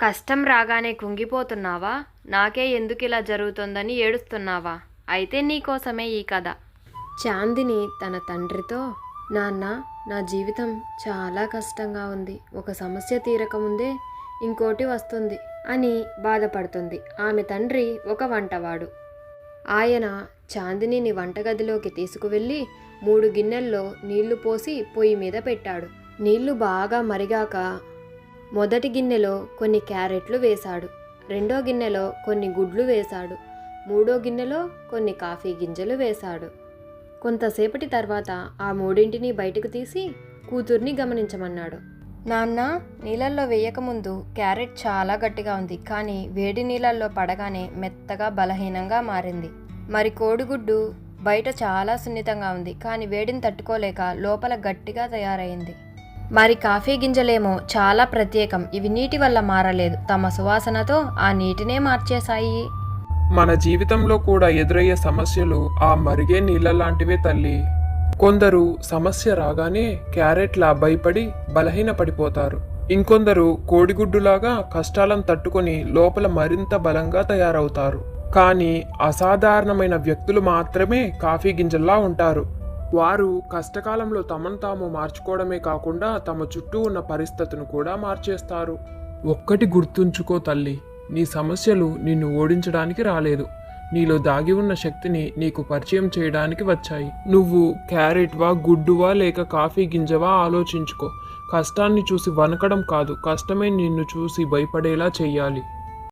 కష్టం రాగానే కుంగిపోతున్నావా? నాకే ఎందుకిలా జరుగుతోందని ఏడుస్తున్నావా? అయితే నీకోసమే ఈ కథ. చాందిని తన తండ్రితో, నాన్న, నా జీవితం చాలా కష్టంగా ఉంది. ఒక సమస్య తీరకముందే ఇంకోటి వస్తుంది అని బాధపడుతుంది. ఆమె తండ్రి ఒక వంటవాడు. ఆయన చాందినిని వంటగదిలోకి తీసుకువెళ్ళి 3 గిన్నెల్లో నీళ్లు పోసి పొయ్యి మీద పెట్టాడు. నీళ్లు బాగా మరిగాక మొదటి గిన్నెలో కొన్ని క్యారెట్లు వేశాడు. రెండో గిన్నెలో కొన్ని గుడ్లు వేశాడు. మూడో గిన్నెలో కొన్ని కాఫీ గింజలు వేశాడు. కొంతసేపటి తర్వాత ఆ మూడింటిని బయటకు తీసి కూతుర్ని గమనించమన్నాడు. నాన్న, నీళ్ళల్లో వేయకముందు క్యారెట్ చాలా గట్టిగా ఉంది, కానీ వేడి నీళ్ళల్లో పడగానే మెత్తగా బలహీనంగా మారింది. మరి కోడిగుడ్డు బయట చాలా సున్నితంగా ఉంది, కానీ వేడిని తట్టుకోలేక లోపల గట్టిగా తయారైంది. మరి కాఫీ గింజలేమో చాలా ప్రత్యేకం. ఇవి నీటి వల్ల మారలేదు, తమ సువాసనతో ఆ నీటినే మార్చేశాయి. మన జీవితంలో కూడా ఎదురయ్యే సమస్యలు ఆ మరిగే నీళ్ళ లాంటివే తల్లి. కొందరు సమస్య రాగానే క్యారెట్లా భయపడి బలహీనపడిపోతారు. ఇంకొందరు కోడిగుడ్డులాగా కష్టాలను తట్టుకొని లోపల మరింత బలంగా తయారవుతారు. కానీ అసాధారణమైన వ్యక్తులు మాత్రమే కాఫీ గింజల్లా ఉంటారు. వారు కష్టకాలంలో తమను తాము మార్చుకోవడమే కాకుండా తమ చుట్టూ ఉన్న పరిస్థితులను కూడా మార్చేస్తారు. ఒక్కటి గుర్తుంచుకో తల్లి, నీ సమస్యలు నిన్ను ఓడించడానికి రాలేదు, నీలో దాగి ఉన్న శక్తిని నీకు పరిచయం చేయడానికి వచ్చాయి. నువ్వు క్యారెట్వా, గుడ్డువా లేక కాఫీ గింజవా ఆలోచించుకో. కష్టాన్ని చూసి వణకడం కాదు, కష్టమే నిన్ను చూసి భయపడేలా చెయ్యాలి.